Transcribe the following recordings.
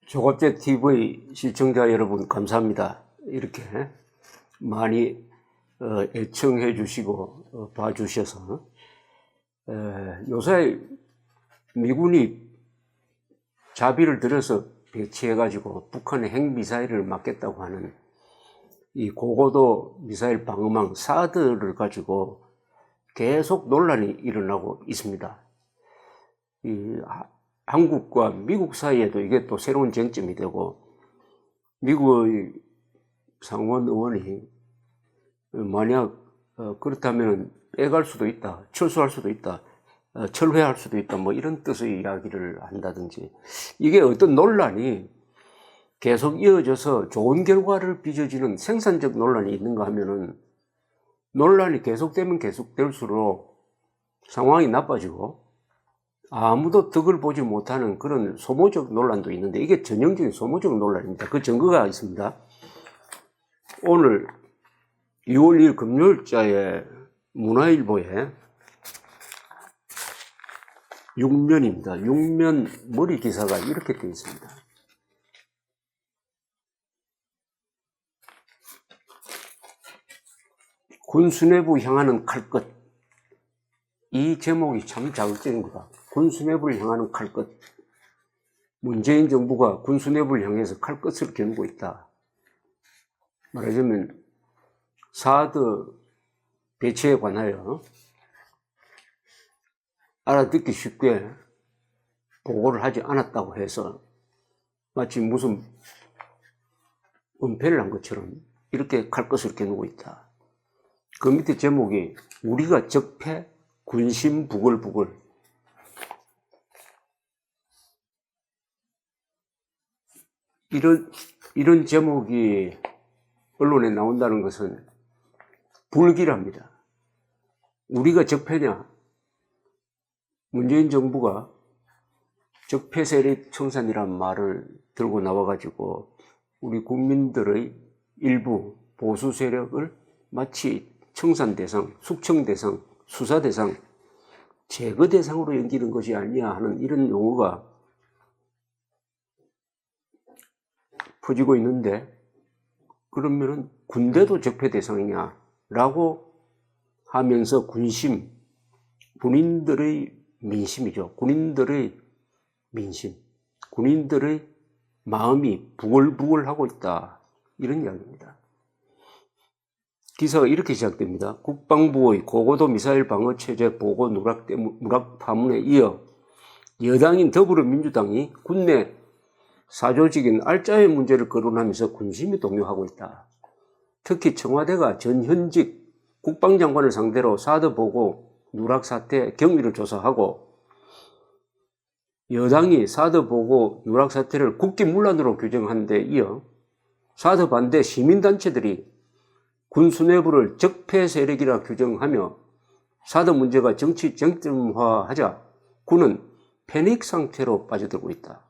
조갑제 TV 시청자 여러분 감사합니다. 이렇게 많이 애청해 주시고 봐주셔서 요새 미군이 자비를 들여서 배치해 가지고 북한의 핵미사일을 맞겠다고 하는 이 고고도 미사일 방어망 사드를 가지고 계속 논란이 일어나고 있습니다. 한국과 미국 사이에도 이게 또 새로운 쟁점이 되고, 미국의 상원 의원이 만약 그렇다면 빼갈 수도 있다, 철수할 수도 있다, 철회할 수도 있다, 뭐 이런 뜻의 이야기를 한다든지, 이게 어떤 논란이 계속 이어져서 좋은 결과를 빚어지는 생산적 논란이 있는가 하면은, 논란이 계속되면 계속될수록 상황이 나빠지고 아무도 덕을 보지 못하는 그런 소모적 논란도 있는데, 이게 전형적인 소모적 논란입니다. 그 증거가 있습니다. 오늘 2월 2일 금요일자에 문화일보에 6면입니다. 6면 머리 기사가 이렇게 되어 있습니다. 군 수뇌부 향하는 칼끝. 이 제목이 참 자극적인 거다. 군 수뇌부를 향하는 칼끝. 문재인 정부가 군 수뇌부를 향해서 칼끝을 겨누고 있다. 말하자면 사드 배치에 관하여 알아듣기 쉽게 보고를 하지 않았다고 해서 마치 무슨 은폐를 한 것처럼 이렇게 칼끝을 겨누고 있다. 그 밑에 제목이 우리가 적폐 군심 부글부글. 이런 제목이 언론에 나온다는 것은 불길합니다. 우리가 적폐냐? 문재인 정부가 적폐 세력 청산이란 말을 들고 나와가지고 우리 국민들의 일부 보수 세력을 마치 청산 대상, 숙청 대상, 수사 대상, 제거 대상으로 여기는 것이 아니냐 하는 이런 용어가 퍼지고 있는데, 그러면은 군대도 적폐 대상이냐라고 하면서 군심, 군인들의 민심이죠. 군인들의 민심, 군인들의 마음이 부글부글하고 있다. 이런 이야기입니다. 기사가 이렇게 시작됩니다. 국방부의 고고도 미사일 방어체제 보고 누락 파문에 이어 여당인 더불어민주당이 군내 사조직인 알짜의 문제를 거론하면서 군심이 동요하고 있다. 특히 청와대가 전현직 국방장관을 상대로 사드 보고 누락 사태 경위를 조사하고, 여당이 사드 보고 누락 사태를 국기문란으로 규정한 데 이어 사드 반대 시민단체들이 군 수뇌부를 적폐 세력이라 규정하며 사드 문제가 정치 쟁점화하자 군은 패닉 상태로 빠져들고 있다.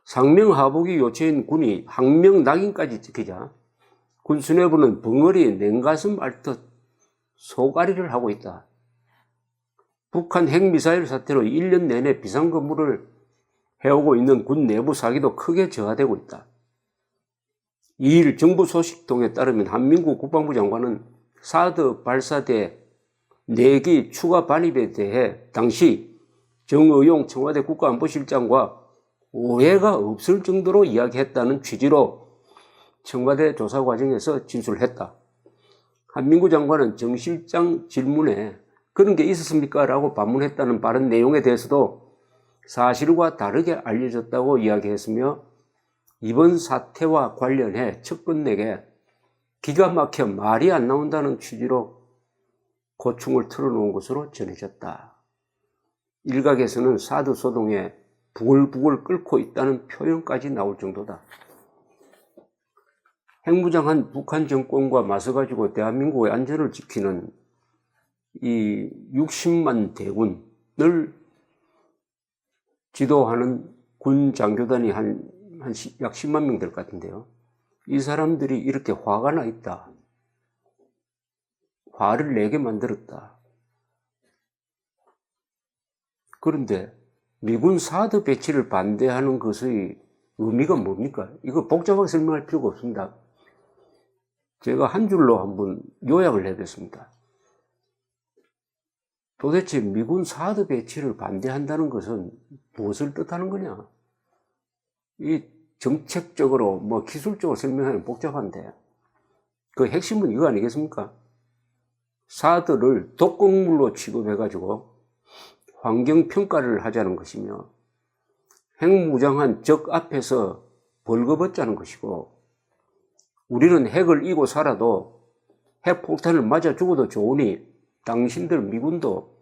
상명하복이 요체인 군이 항명 낙인까지 찍히자 군 수뇌부는 벙어리 냉가슴 앓듯 소가리를 하고 있다. 북한 핵미사일 사태로 1년 내내 비상근무를 해오고 있는 군 내부 사기도 크게 저하되고 있다. 2일 정부 소식통에 따르면 한민구 국방부 장관은 사드 발사대 4기 추가 반입에 대해 당시 정의용 청와대 국가안보실장과 오해가 없을 정도로 이야기했다는 취지로 청와대 조사 과정에서 진술했다. 한민구 장관은 정 실장 질문에 그런 게 있었습니까? 라고 반문했다는 발언 내용에 대해서도 사실과 다르게 알려졌다고 이야기했으며, 이번 사태와 관련해 측근에게 기가 막혀 말이 안 나온다는 취지로 고충을 털어놓은 것으로 전해졌다. 일각에서는 사드 소동에 부글부글 끓고 있다는 표현까지 나올 정도다. 핵무장한 북한 정권과 맞서가지고 대한민국의 안전을 지키는 이 60만 대군을 지도하는 군 장교단이 약 10만 명 될 것 같은데요. 이 사람들이 이렇게 화가 나 있다. 화를 내게 만들었다. 그런데 미군 사드 배치를 반대하는 것의 의미가 뭡니까? 이거 복잡하게 설명할 필요가 없습니다. 제가 한 줄로 한번 요약을 해봤습니다. 도대체 미군 사드 배치를 반대한다는 것은 무엇을 뜻하는 거냐? 이 정책적으로, 기술적으로 설명하면 복잡한데, 그 핵심은 이거 아니겠습니까? 사드를 독극물로 취급해가지고 환경평가를 하자는 것이며, 핵무장한 적 앞에서 벌거벗자는 것이고, 우리는 핵을 이고 살아도 핵폭탄을 맞아 죽어도 좋으니 당신들 미군도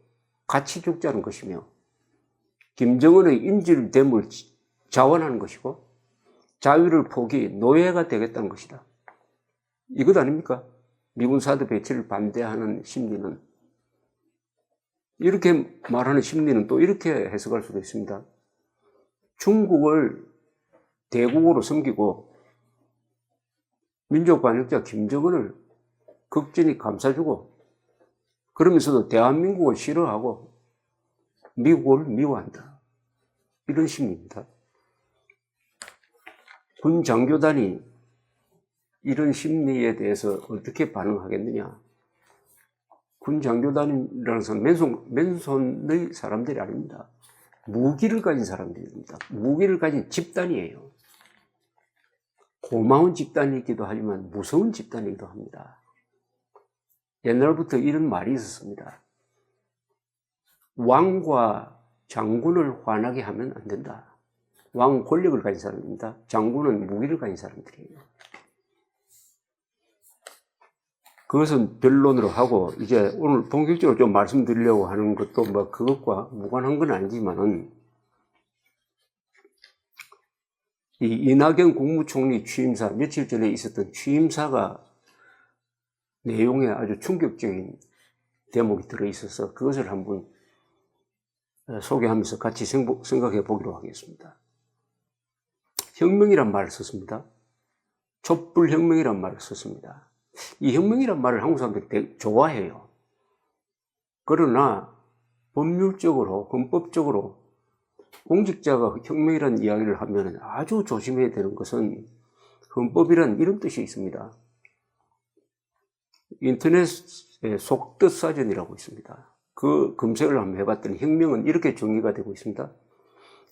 같이 죽자는 것이며, 김정은의 인질됨을 자원하는 것이고, 자유를 포기, 노예가 되겠다는 것이다. 이것 아닙니까? 미군 사드 배치를 반대하는 심리는. 이렇게 말하는 심리는 또 이렇게 해석할 수도 있습니다. 중국을 대국으로 섬기고 민족 반역자 김정은을 극진히 감싸주고, 그러면서도 대한민국을 싫어하고 미국을 미워한다. 이런 심리입니다. 군 장교단이 이런 심리에 대해서 어떻게 반응하겠느냐? 군 장교단이라는 사람은 맨손의 사람들이 아닙니다. 무기를 가진 사람들입니다. 무기를 가진 집단이에요. 고마운 집단이기도 하지만 무서운 집단이기도 합니다. 옛날부터 이런 말이 있었습니다. 왕과 장군을 화나게 하면 안 된다. 왕은 권력을 가진 사람입니다. 장군은 무기를 가진 사람들이에요. 그것은 변론으로 하고, 이제 오늘 본격적으로 좀 말씀드리려고 하는 것도 그것과 무관한 건 아니지만은, 이 이낙연 국무총리 취임사, 며칠 전에 있었던 취임사가 내용에 아주 충격적인 대목이 들어있어서 그것을 한번 소개하면서 같이 생각해 보기로 하겠습니다. 혁명이란 말을 썼습니다. 촛불혁명이란 말을 썼습니다. 이 혁명이란 말을 한국 사람들이 되게 좋아해요. 그러나 법률적으로, 헌법적으로 공직자가 혁명이라는 이야기를 하면 아주 조심해야 되는 것은 헌법이란 이런 뜻이 있습니다. 인터넷에 속뜻사전이라고 있습니다. 그 검색을 한번 해봤더니 혁명은 이렇게 정의가 되고 있습니다.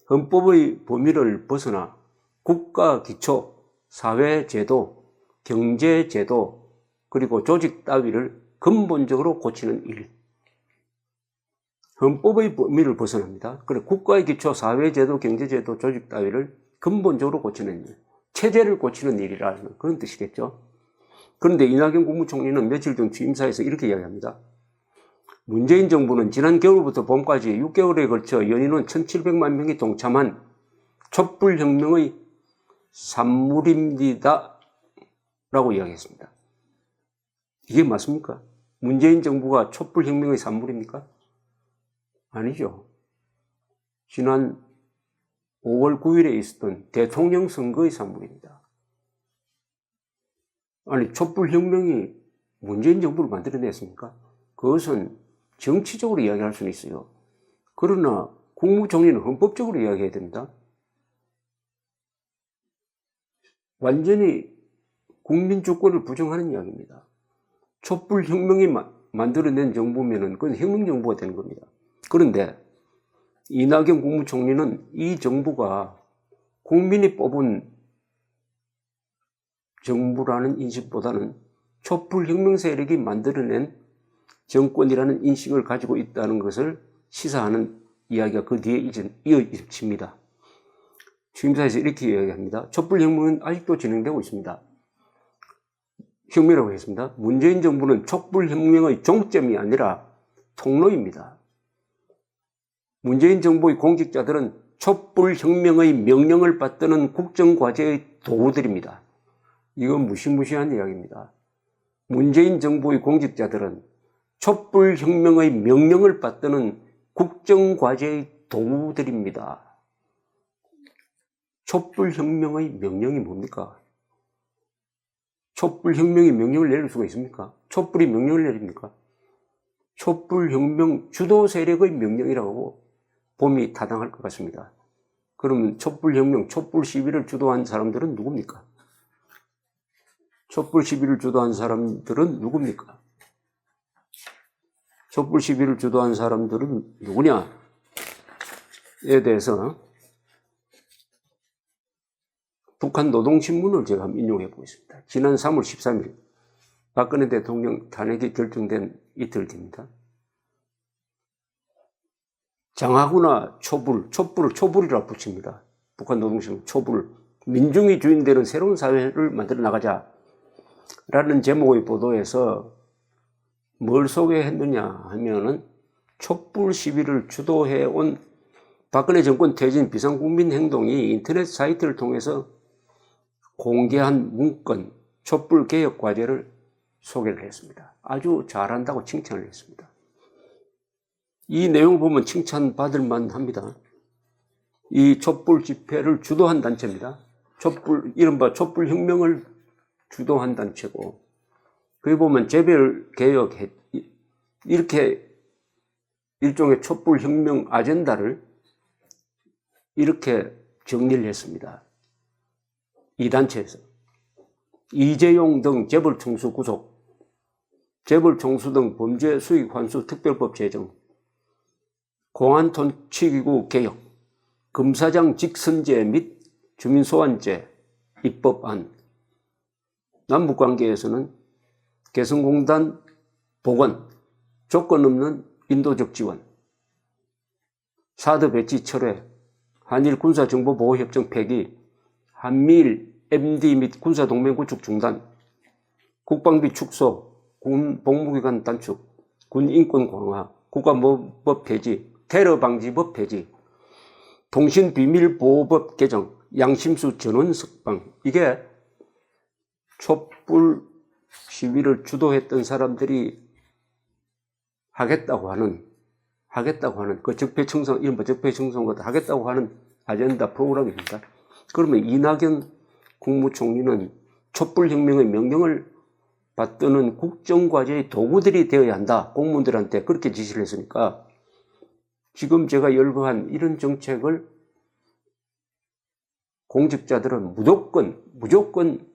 헌법의 범위를 벗어나 국가 기초, 사회제도, 경제제도, 그리고 조직 따위를 근본적으로 고치는 일. 헌법의 범위를 벗어납니다. 그리고 국가의 기초, 사회제도, 경제제도, 조직 따위를 근본적으로 고치는 일. 체제를 고치는 일이라는 그런 뜻이겠죠. 그런데 이낙연 국무총리는 며칠 전 취임사에서 이렇게 이야기합니다. 문재인 정부는 지난 겨울부터 봄까지 6개월에 걸쳐 연인원 1,700만 명이 동참한 촛불혁명의 산물입니다. 라고 이야기했습니다. 이게 맞습니까? 문재인 정부가 촛불혁명의 산물입니까? 아니죠. 지난 5월 9일에 있었던 대통령 선거의 산물입니다. 아니, 촛불혁명이 문재인 정부를 만들어냈습니까? 그것은 정치적으로 이야기할 수는 있어요. 그러나 국무총리는 헌법적으로 이야기해야 됩니다. 완전히 국민 주권을 부정하는 이야기입니다. 촛불혁명이 만들어낸 정부면은 그건 혁명정부가 되는 겁니다. 그런데 이낙연 국무총리는 이 정부가 국민이 뽑은 정부라는 인식보다는 촛불혁명 세력이 만들어낸 정권이라는 인식을 가지고 있다는 것을 시사하는 이야기가 그 뒤에 이어집니다. 취임사에서 이렇게 이야기합니다. 촛불혁명은 아직도 진행되고 있습니다. 혁명이라고 했습니다. 문재인 정부는 촛불혁명의 종점이 아니라 통로입니다. 문재인 정부의 공직자들은 촛불혁명의 명령을 받드는 국정과제의 도구들입니다. 이건 무시무시한 이야기입니다. 문재인 정부의 공직자들은 촛불혁명의 명령을 받드는 국정과제의 도구들입니다. 촛불혁명의 명령이 뭡니까? 촛불혁명이 명령을 내릴 수가 있습니까? 촛불이 명령을 내립니까? 촛불혁명 주도 세력의 명령이라고 봄이 타당할 것 같습니다. 그러면 촛불혁명, 촛불 시위를 주도한 사람들은 누굽니까? 촛불 시위를 주도한 사람들은 누굽니까? 촛불 시위를 주도한 사람들은 누구냐에 대해서 북한 노동신문을 제가 한번 인용해 보겠습니다. 지난 3월 13일 박근혜 대통령 탄핵이 결정된 이틀 뒤입니다. 장하구나 촛불을 촛불이라고 붙입니다. 북한 노동신문 촛불, 민중이 주인되는 새로운 사회를 만들어 나가자라는 제목의 보도에서 뭘 소개했느냐 하면은 촛불 시위를 주도해온 박근혜 정권 퇴진 비상국민행동이 인터넷 사이트를 통해서 공개한 문건 촛불 개혁 과제를 소개를 했습니다. 아주 잘한다고 칭찬을 했습니다. 이 내용 보면 칭찬받을 만합니다. 이 촛불 집회를 주도한 단체입니다. 이른바 촛불혁명을 주도한 단체고, 거기 보면 재별 개혁, 이렇게 일종의 촛불혁명 아젠다를 이렇게 정리를 했습니다. 이 단체에서 이재용 등 재벌총수 구속, 재벌총수 등 범죄 수익 환수 특별법 제정, 공안통치기구 개혁, 검사장 직선제 및 주민소환제 입법안, 남북관계에서는 개성공단 복원, 조건 없는 인도적 지원, 사드 배치 철회, 한일 군사정보보호협정 폐기, 한미일 MD 및 군사동맹 구축 중단, 국방비 축소, 군 복무기간 단축, 군 인권 강화, 국가보호법 폐지, 테러방지법 폐지, 통신비밀보호법 개정, 양심수 전원 석방. 이게 촛불 시위를 주도했던 사람들이 하겠다고 하는 그 적폐청산, 이른바 적폐청산과 하겠다고 하는 아젠다 프로그램입니다. 그러면 이낙연 국무총리는 촛불혁명의 명령을 받드는 국정과제의 도구들이 되어야 한다. 공무원들한테 그렇게 지시를 했으니까 지금 제가 열거한 이런 정책을 공직자들은 무조건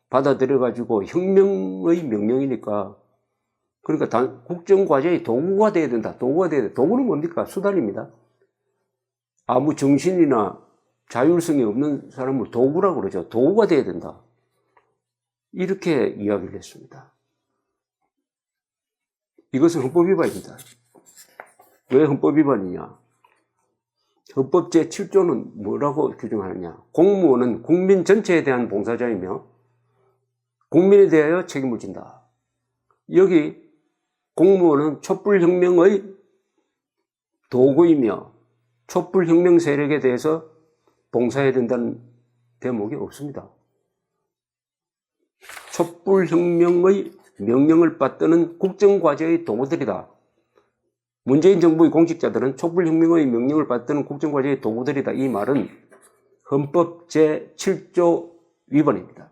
받아들여가지고 혁명의 명령이니까, 그러니까 국정과제의 도구가 돼야 된다. 도구는 뭡니까? 수단입니다. 아무 정신이나 자율성이 없는 사람을 도구라고 그러죠. 도구가 돼야 된다. 이렇게 이야기를 했습니다. 이것은 헌법 위반입니다. 왜 헌법 위반이냐? 헌법 제7조는 뭐라고 규정하느냐? 공무원은 국민 전체에 대한 봉사자이며 국민에 대하여 책임을 진다. 여기 공무원은 촛불혁명의 도구이며 촛불혁명 세력에 대해서 봉사해야 된다는 대목이 없습니다. 촛불혁명의 명령을 받드는 국정과제의 도구들이다. 문재인 정부의 공직자들은 촛불혁명의 명령을 받드는 국정과제의 도구들이다. 이 말은 헌법 제7조 위반입니다.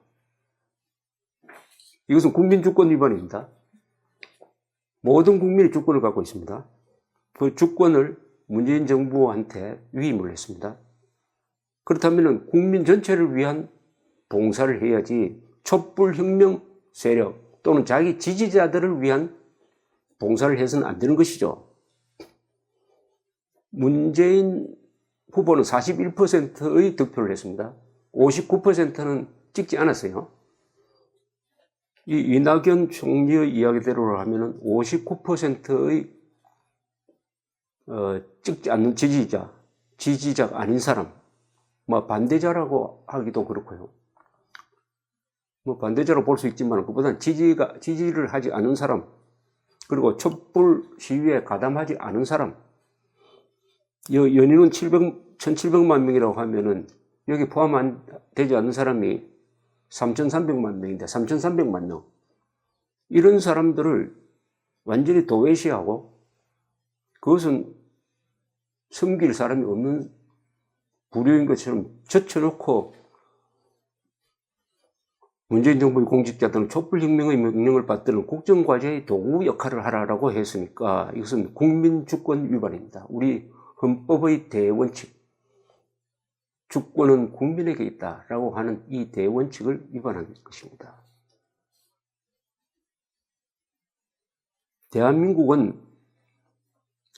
이것은 국민주권 위반입니다. 모든 국민이 주권을 갖고 있습니다. 그 주권을 문재인 정부한테 위임을 했습니다. 그렇다면 국민 전체를 위한 봉사를 해야지 촛불혁명 세력 또는 자기 지지자들을 위한 봉사를 해서는 안 되는 것이죠. 문재인 후보는 41%의 득표를 했습니다. 59%는 찍지 않았어요. 이 이낙연 총리의 이야기대로 하면은 59%의 찍지 않는 지지자가 아닌 사람, 반대자라고 하기도 그렇고요. 반대자로 볼 수 있지만 그보다는 지지를 하지 않은 사람, 그리고 촛불 시위에 가담하지 않은 사람, 연인은 1700만 명이라고 하면은 여기 포함 되지 않는 사람이 3300만 명인데 3300만 명. 이런 사람들을 완전히 도외시하고 그것은 섬길 사람이 없는 부류인 것처럼 젖혀놓고 문재인 정부의 공직자들은 촛불혁명의 명령을 받드는 국정과제의 도구 역할을 하라고 했으니까 이것은 국민주권 위반입니다. 우리 헌법의 대원칙, 주권은 국민에게 있다라고 하는 이 대원칙을 위반한 것입니다. 대한민국은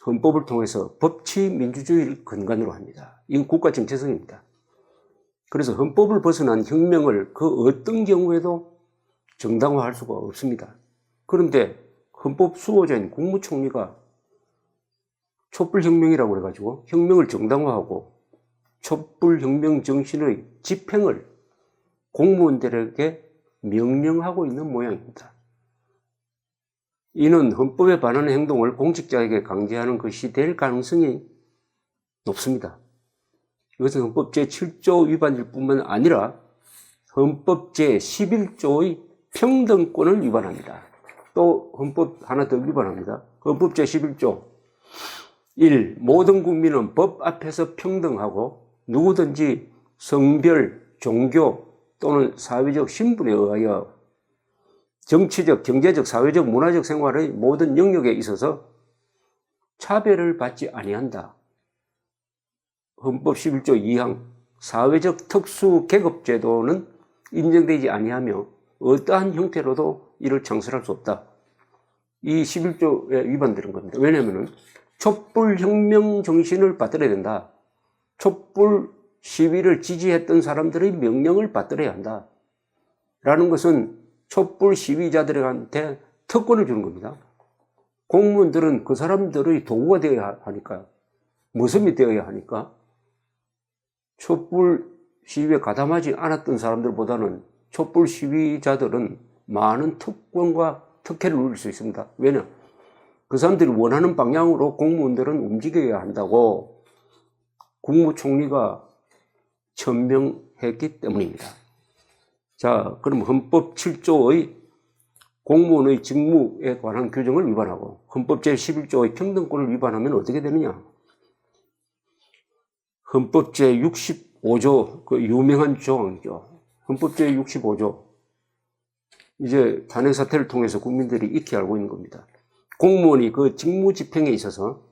헌법을 통해서 법치 민주주의를 근간으로 합니다. 이건 국가 정체성입니다. 그래서 헌법을 벗어난 혁명을 그 어떤 경우에도 정당화할 수가 없습니다. 그런데 헌법 수호자인 국무총리가 촛불혁명이라고 해가지고 혁명을 정당화하고 촛불혁명 정신의 집행을 공무원들에게 명령하고 있는 모양입니다. 이는 헌법에 반하는 행동을 공직자에게 강제하는 것이 될 가능성이 높습니다. 이것은 헌법 제7조 위반일 뿐만 아니라 헌법 제11조의 평등권을 위반합니다. 또 헌법 하나 더 위반합니다. 헌법 제11조 1. 모든 국민은 법 앞에서 평등하고 누구든지 성별, 종교 또는 사회적 신분에 의하여 정치적, 경제적, 사회적, 문화적 생활의 모든 영역에 있어서 차별을 받지 아니한다. 헌법 11조 2항 사회적 특수 계급제도는 인정되지 아니하며 어떠한 형태로도 이를 창설할 수 없다. 이 11조에 위반되는 겁니다. 왜냐하면 촛불혁명 정신을 받들어야 된다. 촛불 시위를 지지했던 사람들의 명령을 받들어야 한다. 라는 것은 촛불 시위자들한테 특권을 주는 겁니다. 공무원들은 그 사람들의 도구가 되어야 하니까, 모습이 되어야 하니까 촛불 시위에 가담하지 않았던 사람들보다는 촛불 시위자들은 많은 특권과 특혜를 누릴 수 있습니다. 왜냐? 그 사람들이 원하는 방향으로 공무원들은 움직여야 한다고 국무총리가 천명했기 때문입니다. 자, 그럼 헌법 7조의 공무원의 직무에 관한 규정을 위반하고 헌법 제11조의 평등권을 위반하면 어떻게 되느냐? 헌법 제65조, 그 유명한 조항이죠. 헌법 제65조. 이제 탄핵 사태를 통해서 국민들이 익히 알고 있는 겁니다. 공무원이 그 직무 집행에 있어서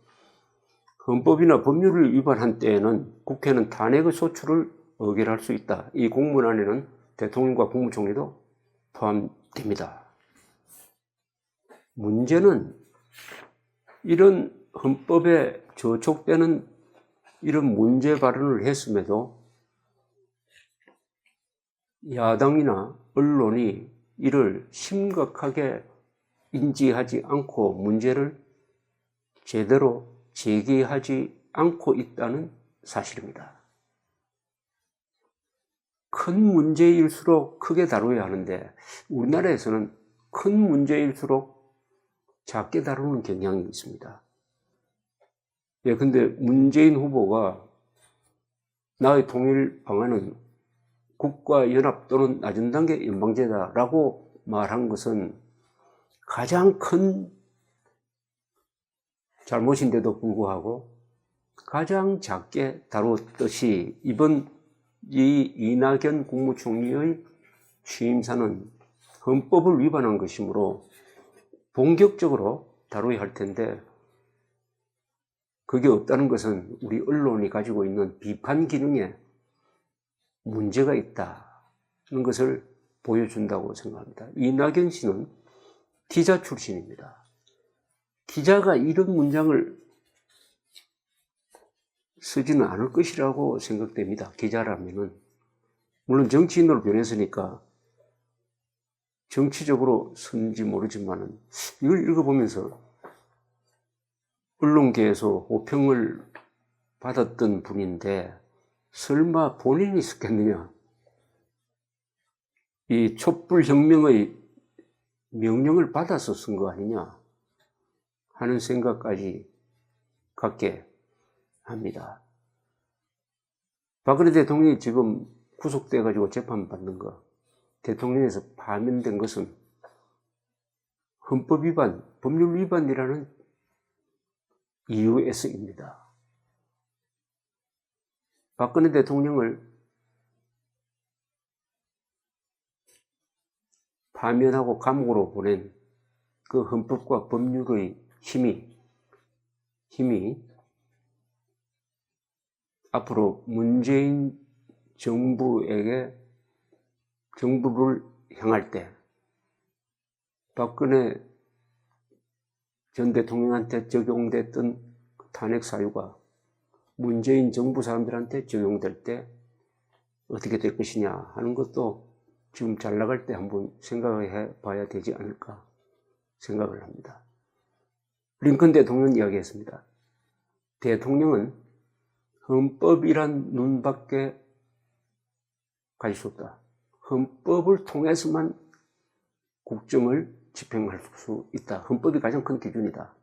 헌법이나 법률을 위반한 때에는 국회는 탄핵의 소추를 의결할 수 있다. 이 공문 안에는 대통령과 국무총리도 포함됩니다. 문제는 이런 헌법에 저촉되는 이런 문제 발언을 했음에도 야당이나 언론이 이를 심각하게 인지하지 않고 문제를 제대로 제기하지 않고 있다는 사실입니다. 큰 문제일수록 크게 다루어야 하는데 우리나라에서는 큰 문제일수록 작게 다루는 경향이 있습니다. 예, 근데 문재인 후보가 나의 통일 방안은 국가연합 또는 낮은 단계 연방제다라고 말한 것은 가장 큰 잘못인데도 불구하고 가장 작게 다뤘듯이 이번 이 이낙연 국무총리의 취임사는 헌법을 위반한 것이므로 본격적으로 다뤄야 할 텐데 그게 없다는 것은 우리 언론이 가지고 있는 비판 기능에 문제가 있다는 것을 보여준다고 생각합니다. 이낙연 씨는 기자 출신입니다. 기자가 이런 문장을 쓰지는 않을 것이라고 생각됩니다. 기자라면은. 물론 정치인으로 변했으니까 정치적으로 쓴지 모르지만은 이걸 읽어보면서 언론계에서 호평을 받았던 분인데 설마 본인이 썼겠느냐? 이 촛불혁명의 명령을 받아서 쓴 거 아니냐 하는 생각까지 갖게 합니다. 박근혜 대통령이 지금 구속돼가지고 재판받는 거, 대통령에서 파면된 것은 헌법 위반, 법률 위반이라는 이유에서입니다. 박근혜 대통령을 파면하고 감옥으로 보낸 그 헌법과 법률의 힘이 앞으로 문재인 정부를 향할 때 박근혜 전 대통령한테 적용됐던 탄핵 사유가 문재인 정부 사람들한테 적용될 때 어떻게 될 것이냐 하는 것도 지금 잘 나갈 때 한번 생각을 해봐야 되지 않을까 생각을 합니다. 링컨 대통령 이야기했습니다. 대통령은 헌법이란 눈밖에 가질 수 없다. 헌법을 통해서만 국정을 집행할 수 있다. 헌법이 가장 큰 기준이다.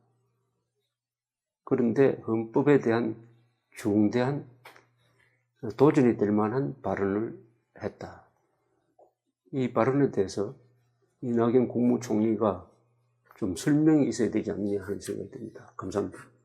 그런데 헌법에 대한 중대한 도전이 될 만한 발언을 했다. 이 발언에 대해서 이낙연 국무총리가 좀 설명이 있어야 되지 않느냐 하는 생각이 듭니다. 감사합니다.